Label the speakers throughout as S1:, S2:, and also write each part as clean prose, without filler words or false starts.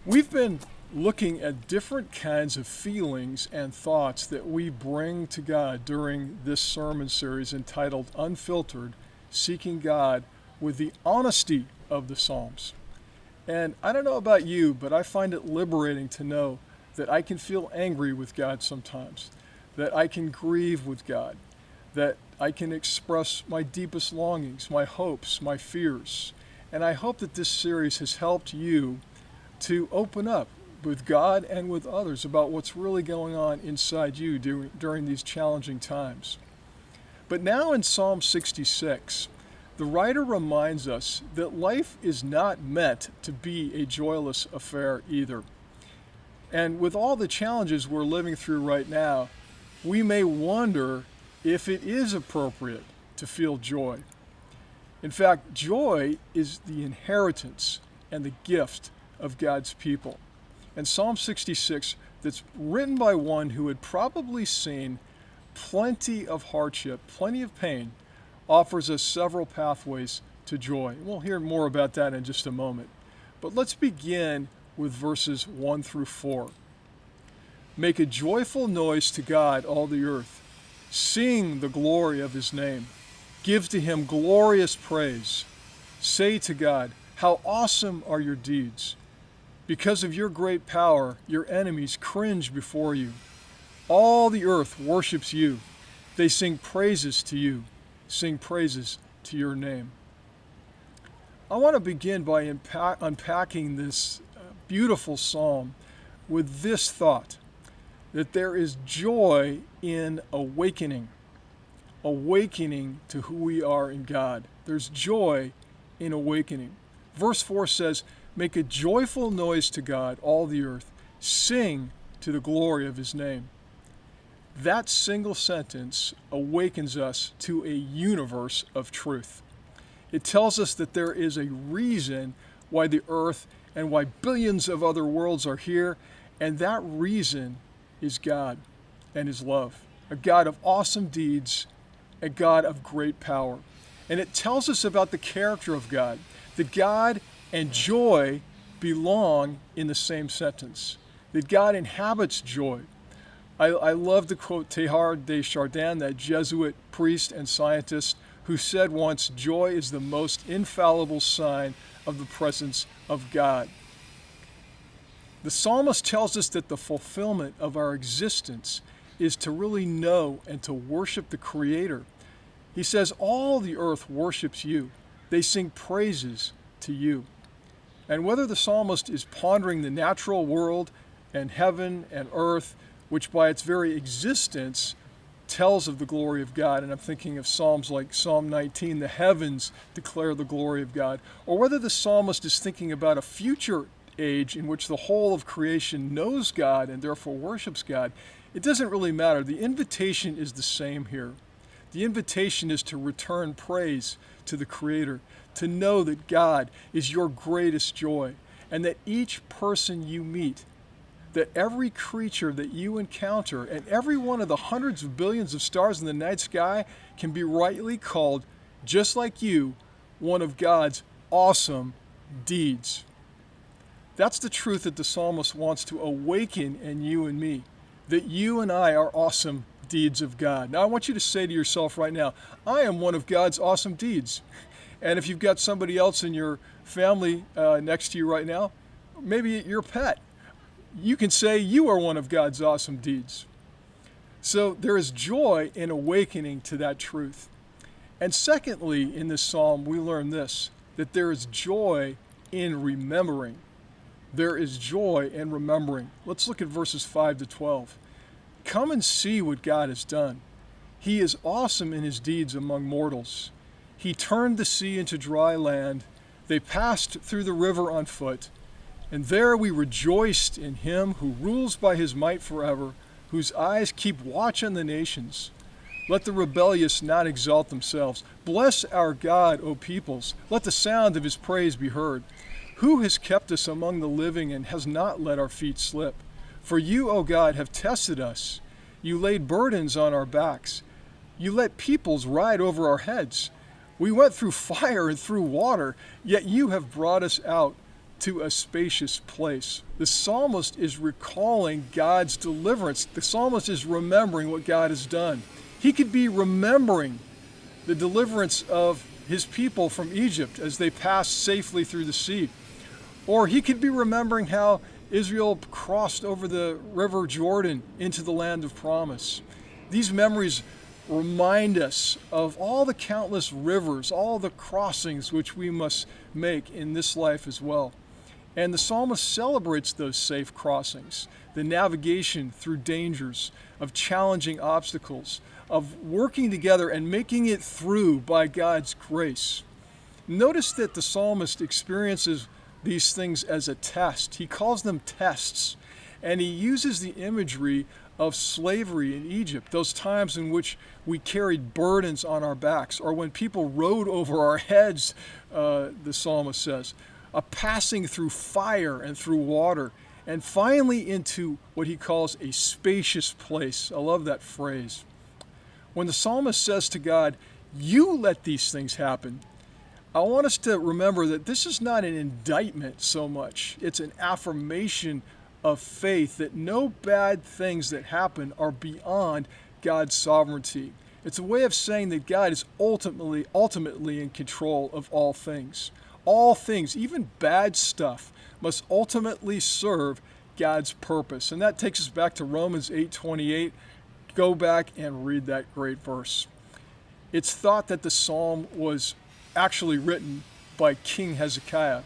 S1: We've been looking at different kinds of feelings and thoughts that we bring to God during this sermon series entitled Unfiltered, Seeking God with the Honesty of the Psalms. And I don't know about you, but I find it liberating to know that I can feel angry with God sometimes, that I can grieve with God, that I can express my deepest longings, my hopes, my fears. And I hope that this series has helped you to open up with God and with others about what's really going on inside you during these challenging times. But now in Psalm 66, the writer reminds us that life is not meant to be a joyless affair either. And with all the challenges we're living through right now, we may wonder if it is appropriate to feel joy. In fact, joy is the inheritance and the gift of God's people. And Psalm 66, that's written by one who had probably seen plenty of hardship, plenty of pain, offers us several pathways to joy. We'll hear more about that in just a moment. But let's begin with verses 1 through 4. Make a joyful noise to God, all the earth. Sing the glory of his name. Give to him glorious praise. Say to God, how awesome are your deeds. Because of your great power, your enemies cringe before you. All the earth worships you. They sing praises to you. Sing praises to your name. I want to begin by unpacking this beautiful psalm with this thought, that there is joy in awakening to who we are in God. There's joy in awakening. Verse 4 says, make a joyful noise to God, all the earth. Sing to the glory of his name. That single sentence awakens us to a universe of truth. It tells us that there is a reason why the earth and why billions of other worlds are here, and that reason is God and his love, a God of awesome deeds, a God of great power. And it tells us about the character of God, that God and joy belong in the same sentence, that God inhabits joy. I love to quote Teilhard de Chardin, that Jesuit priest and scientist, who said once, joy is the most infallible sign of the presence of God. The psalmist tells us that the fulfillment of our existence is to really know and to worship the Creator. He says, all the earth worships you. They sing praises to you. And whether the psalmist is pondering the natural world and heaven and earth, which by its very existence tells of the glory of God, and I'm thinking of Psalms like Psalm 19, the heavens declare the glory of God, or whether the psalmist is thinking about a future age in which the whole of creation knows God and therefore worships God, it doesn't really matter. The invitation is the same here. The invitation is to return praise to the Creator, to know that God is your greatest joy, and that each person you meet, that every creature that you encounter, and every one of the hundreds of billions of stars in the night sky can be rightly called, just like you, one of God's awesome deeds. That's the truth that the psalmist wants to awaken in you and me, that you and I are awesome deeds of God. Now I want you to say to yourself right now, I am one of God's awesome deeds. And if you've got somebody else in your family next to you right now, maybe your pet, you can say you are one of God's awesome deeds. So there is joy in awakening to that truth. And secondly, in this psalm, we learn this, that there is joy in remembering. There is joy in remembering. Let's look at verses 5 to 12. Come and see what God has done. He is awesome in his deeds among mortals. He turned the sea into dry land. They passed through the river on foot. And there we rejoiced in him who rules by his might forever, whose eyes keep watch on the nations. Let the rebellious not exalt themselves. Bless our God, O peoples. Let the sound of his praise be heard. Who has kept us among the living and has not let our feet slip? For you, O God, have tested us. You laid burdens on our backs. You let peoples ride over our heads. We went through fire and through water, yet you have brought us out. to a spacious place. The psalmist is recalling God's deliverance. The psalmist is remembering what God has done. He could be remembering the deliverance of his people from Egypt as they passed safely through the sea. Or he could be remembering how Israel crossed over the river Jordan into the land of promise. These memories remind us of all the countless rivers, all the crossings which we must make in this life as well. And the psalmist celebrates those safe crossings, the navigation through dangers, of challenging obstacles, of working together and making it through by God's grace. Notice that the psalmist experiences these things as a test. He calls them tests, and he uses the imagery of slavery in Egypt, those times in which we carried burdens on our backs, or when people rode over our heads, the psalmist says, a passing through fire and through water, and finally into what he calls a spacious place. I love that phrase. When the psalmist says to God, "You let these things happen," I want us to remember that this is not an indictment so much. It's an affirmation of faith that no bad things that happen are beyond God's sovereignty. It's a way of saying that God is ultimately in control of all things. All things, even bad stuff, must ultimately serve God's purpose. And that takes us back to Romans 8:28. Go back and read that great verse. It's thought that the psalm was actually written by King Hezekiah.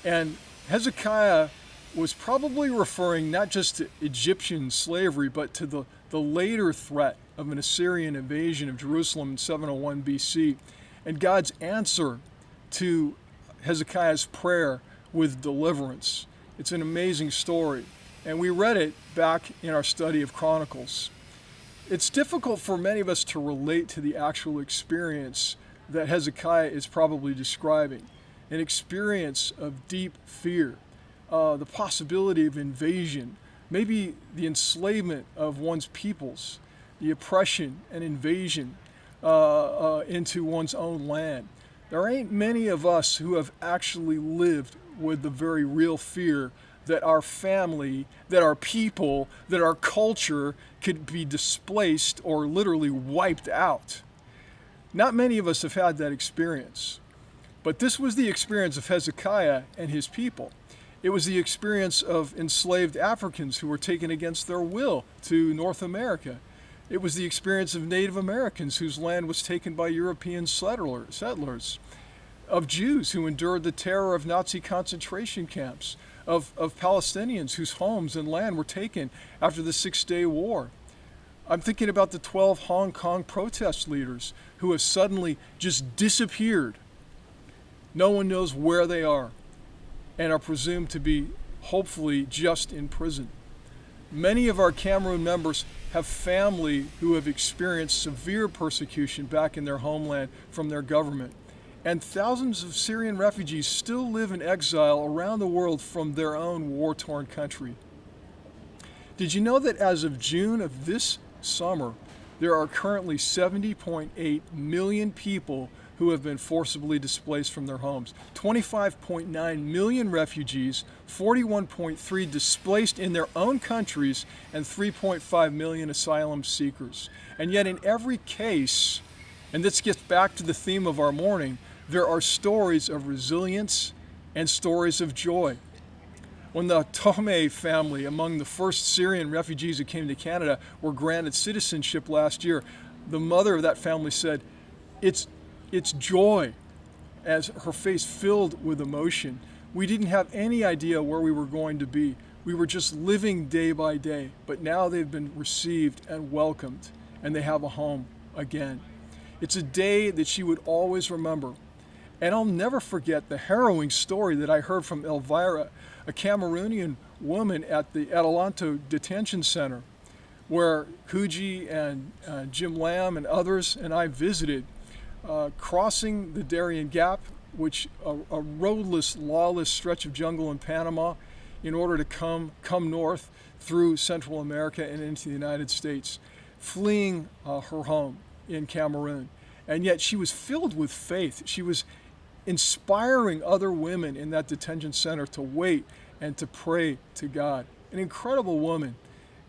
S1: And Hezekiah was probably referring not just to Egyptian slavery, but to the later threat of an Assyrian invasion of Jerusalem in 701 BC, and God's answer to Hezekiah's prayer with deliverance. It's an amazing story, and we read it back in our study of Chronicles. It's difficult for many of us to relate to the actual experience that Hezekiah is probably describing, an experience of deep fear, the possibility of invasion, maybe the enslavement of one's peoples, the oppression and invasion into one's own land. There ain't many of us who have actually lived with the very real fear that our family, that our people, that our culture could be displaced or literally wiped out. Not many of us have had that experience, but this was the experience of Hezekiah and his people. It was the experience of enslaved Africans who were taken against their will to North America. It was the experience of Native Americans whose land was taken by European settlers, of Jews who endured the terror of Nazi concentration camps, of Palestinians whose homes and land were taken after the Six-Day War. I'm thinking about the 12 Hong Kong protest leaders who have suddenly just disappeared. No one knows where they are and are presumed to be, hopefully, just in prison. Many of our Cameroon members have family who have experienced severe persecution back in their homeland from their government. And thousands of Syrian refugees still live in exile around the world from their own war-torn country. Did you know that as of June of this summer, there are currently 70.8 million people who have been forcibly displaced from their homes, 25.9 million refugees, 41.3 displaced in their own countries, and 3.5 million asylum seekers. And yet in every case, and this gets back to the theme of our morning, there are stories of resilience and stories of joy. When the Tome family, among the first Syrian refugees who came to Canada, were granted citizenship last year, the mother of that family said, it's joy, as her face filled with emotion. We didn't have any idea where we were going to be. We were just living day by day, but now they've been received and welcomed, and they have a home again. It's a day that she would always remember. And I'll never forget the harrowing story that I heard from Elvira, a Cameroonian woman at the Adelanto Detention Center, where Kuji and Jim Lamb and others and I visited, crossing the Darien Gap, which a roadless, lawless stretch of jungle in Panama, in order to come north through Central America and into the United States, fleeing her home in Cameroon. And yet she was filled with faith. She was inspiring other women in that detention center to wait and to pray to God. An incredible woman.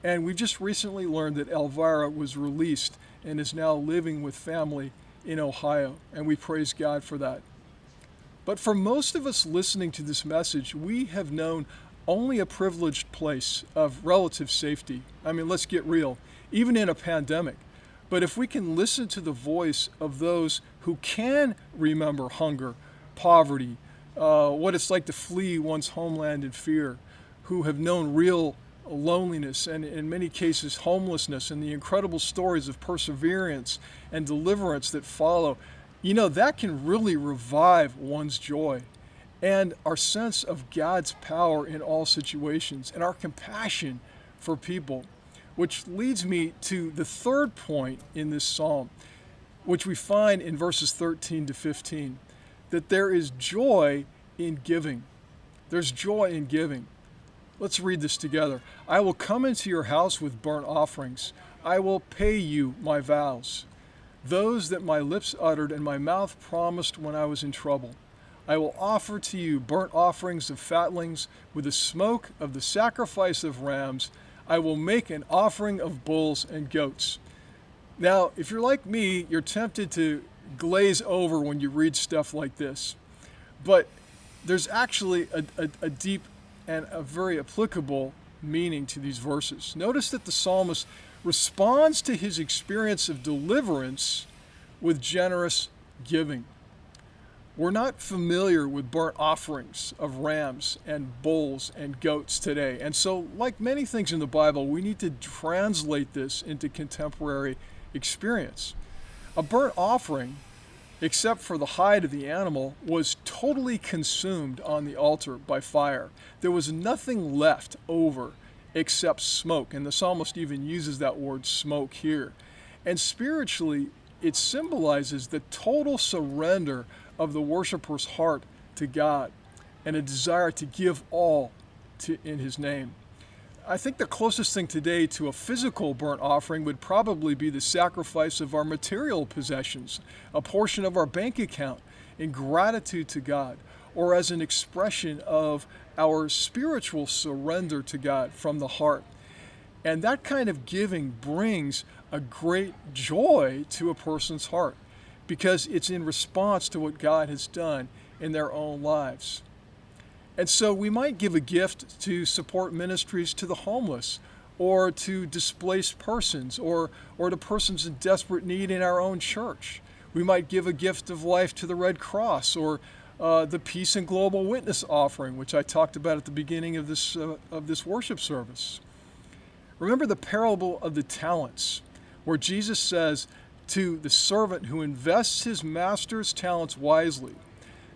S1: And we've just recently learned that Elvira was released and is now living with family in Ohio, and we praise God for that. But for most of us listening to this message, we have known only a privileged place of relative safety. I mean, let's get real, even in a pandemic. But if we can listen to the voice of those who can remember hunger, poverty, what it's like to flee one's homeland in fear, who have known real loneliness and in many cases homelessness, and the incredible stories of perseverance and deliverance that follow, that can really revive one's joy and our sense of God's power in all situations and our compassion for people. Which leads me to the third point in this psalm, which we find in verses 13 to 15, that there is joy in giving. There's joy in giving. Let's read this together. I will come into your house with burnt offerings. I will pay you my vows, those that my lips uttered and my mouth promised when I was in trouble. I will offer to you burnt offerings of fatlings with the smoke of the sacrifice of rams. I will make an offering of bulls and goats. Now, if you're like me, you're tempted to glaze over when you read stuff like this. But there's actually a deep and a very applicable meaning to these verses. Notice that the psalmist responds to his experience of deliverance with generous giving. We're not familiar with burnt offerings of rams and bulls and goats today. And so, like many things in the Bible, we need to translate this into contemporary experience. A burnt offering, except for the hide of the animal, was totally consumed on the altar by fire. There was nothing left over except smoke. And the psalmist even uses that word smoke here. And spiritually, it symbolizes the total surrender of the worshiper's heart to God and a desire to give all in his name. I think the closest thing today to a physical burnt offering would probably be the sacrifice of our material possessions, a portion of our bank account, in gratitude to God, or as an expression of our spiritual surrender to God from the heart. And that kind of giving brings a great joy to a person's heart, because it's in response to what God has done in their own lives. And so we might give a gift to support ministries to the homeless, or to displaced persons, or to persons in desperate need in our own church. We might give a gift of life to the Red Cross, or the Peace and Global Witness offering, which I talked about at the beginning of this worship service. Remember the parable of the talents, where Jesus says to the servant who invests his master's talents wisely,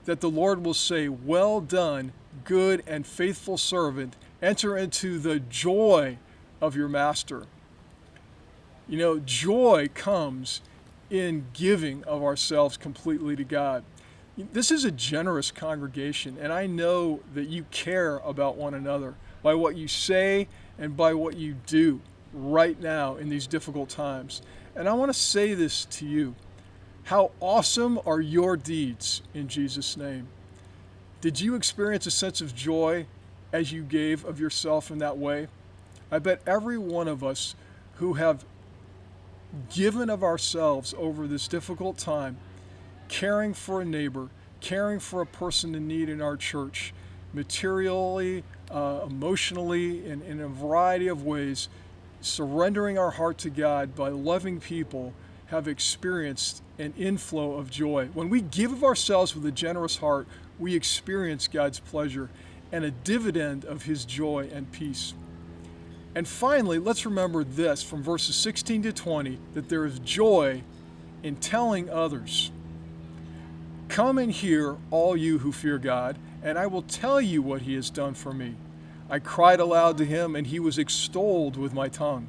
S1: that the Lord will say, "Well done, good and faithful servant, enter into the joy of your master." Joy comes in giving of ourselves completely to God. This is a generous congregation, and I know that you care about one another by what you say and by what you do right now in these difficult times. And I want to say this to you. How awesome are your deeds in Jesus' name? Did you experience a sense of joy as you gave of yourself in that way? I bet every one of us who have given of ourselves over this difficult time, caring for a neighbor, caring for a person in need in our church, materially, emotionally, in a variety of ways, surrendering our heart to God by loving people, have experienced an inflow of joy. When we give of ourselves with a generous heart, we experience God's pleasure and a dividend of his joy and peace. And finally, let's remember this from verses 16 to 20, that there is joy in telling others. Come and hear, all you who fear God, and I will tell you what he has done for me. I cried aloud to him, and he was extolled with my tongue.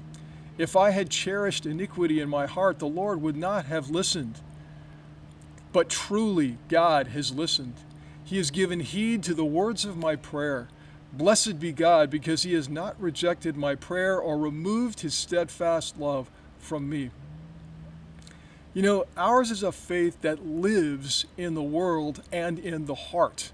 S1: If I had cherished iniquity in my heart, the Lord would not have listened. But truly, God has listened. He has given heed to the words of my prayer. Blessed be God, because he has not rejected my prayer or removed his steadfast love from me. Ours is a faith that lives in the world and in the heart.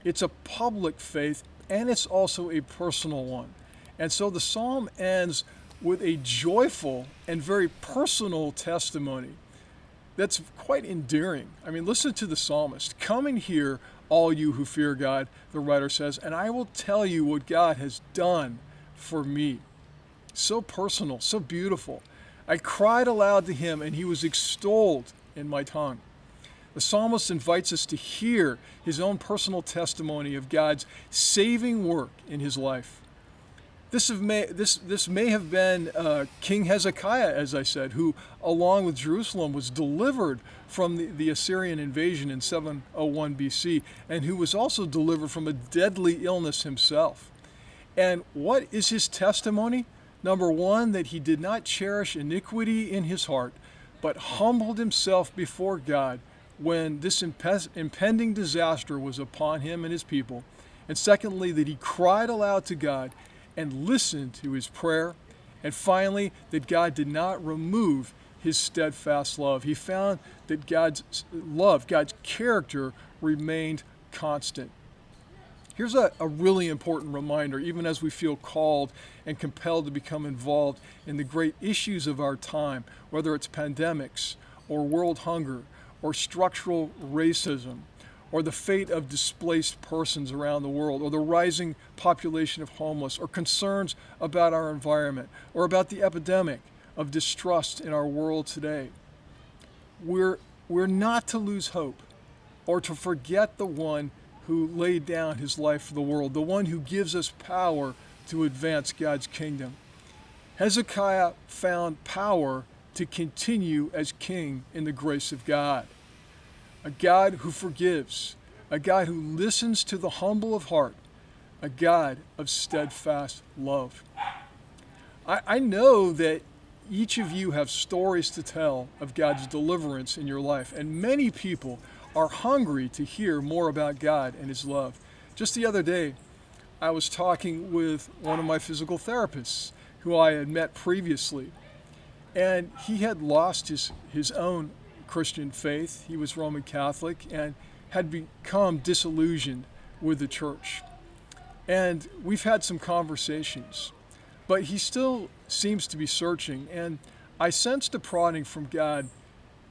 S1: It's a public faith, and it's also a personal one. And so the psalm ends with a joyful and very personal testimony that's quite endearing. I mean, listen to the psalmist. "Come and hear, all you who fear God," the writer says, "and I will tell you what God has done for me." So personal, so beautiful. "I cried aloud to him, and he was extolled in my tongue." The psalmist invites us to hear his own personal testimony of God's saving work in his life. This may have been King Hezekiah, as I said, who, along with Jerusalem, was delivered from the Assyrian invasion in 701 BC, and who was also delivered from a deadly illness himself. And what is his testimony? Number one, that he did not cherish iniquity in his heart, but humbled himself before God when this impending disaster was upon him and his people. And secondly, that he cried aloud to God and listened to his prayer. And finally, that God did not remove his steadfast love. He found that God's love, God's character, remained constant. Here's a really important reminder, even as we feel called and compelled to become involved in the great issues of our time, whether it's pandemics or world hunger or structural racism or the fate of displaced persons around the world or the rising population of homeless or concerns about our environment or about the epidemic of distrust in our world today. We're not to lose hope or to forget the one who laid down his life for the world, the one who gives us power to advance God's kingdom. Hezekiah found power to continue as king in the grace of God. A God who forgives, a God who listens to the humble of heart, a God of steadfast love. I know that each of you have stories to tell of God's deliverance in your life, and many people are hungry to hear more about God and his love. Just the other day, I was talking with one of my physical therapists who I had met previously, and he had lost his own Christian faith. He was Roman Catholic and had become disillusioned with the church. And we've had some conversations, but he still seems to be searching, and I sensed a prodding from God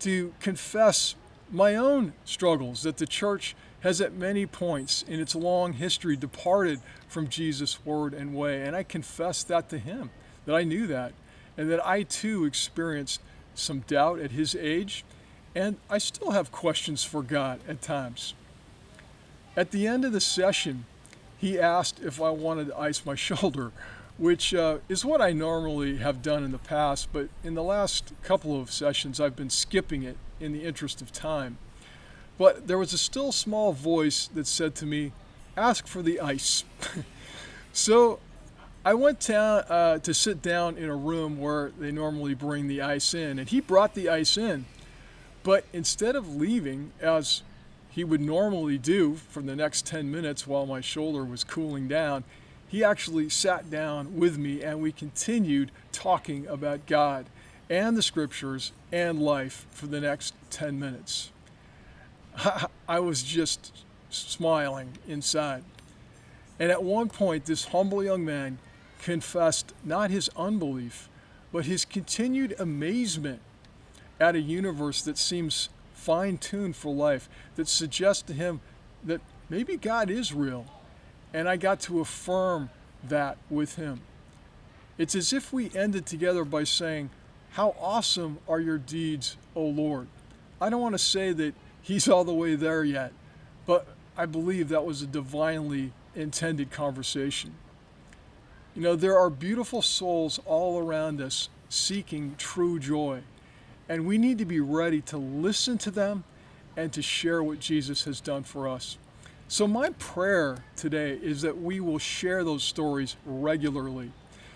S1: to confess my own struggles, that the church has at many points in its long history departed from Jesus' word and way. And I confessed that to him, that I knew that, and that I too experienced some doubt at his age, and I still have questions for God at times. At the end of the session, he asked if I wanted to ice my shoulder, which is what I normally have done in the past, but in the last couple of sessions I've been skipping it in the interest of time. But there was a still small voice that said to me, "Ask for the ice." So I went down to sit down in a room where they normally bring the ice in, and he brought the ice in. But instead of leaving, as he would normally do for the next 10 minutes while my shoulder was cooling down, he actually sat down with me and we continued talking about God and the scriptures and life for the next 10 minutes. I was just smiling inside. And at one point, this humble young man confessed not his unbelief, but his continued amazement at a universe that seems fine-tuned for life, that suggests to him that maybe God is real. And I got to affirm that with him. It's as if we ended together by saying, "How awesome are your deeds, O Lord." I don't want to say that he's all the way there yet, but I believe that was a divinely intended conversation. There are beautiful souls all around us seeking true joy, and we need to be ready to listen to them and to share what Jesus has done for us. So my prayer today is that we will share those stories regularly,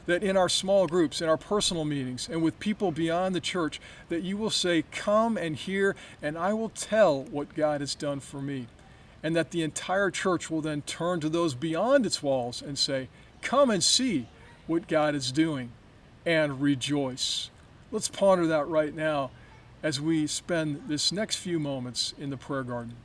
S1: that in our small groups, in our personal meetings, and with people beyond the church, that you will say, "Come and hear, and I will tell what God has done for me." And that the entire church will then turn to those beyond its walls and say, "Come and see what God is doing," and rejoice. Let's ponder that right now as we spend this next few moments in the prayer garden.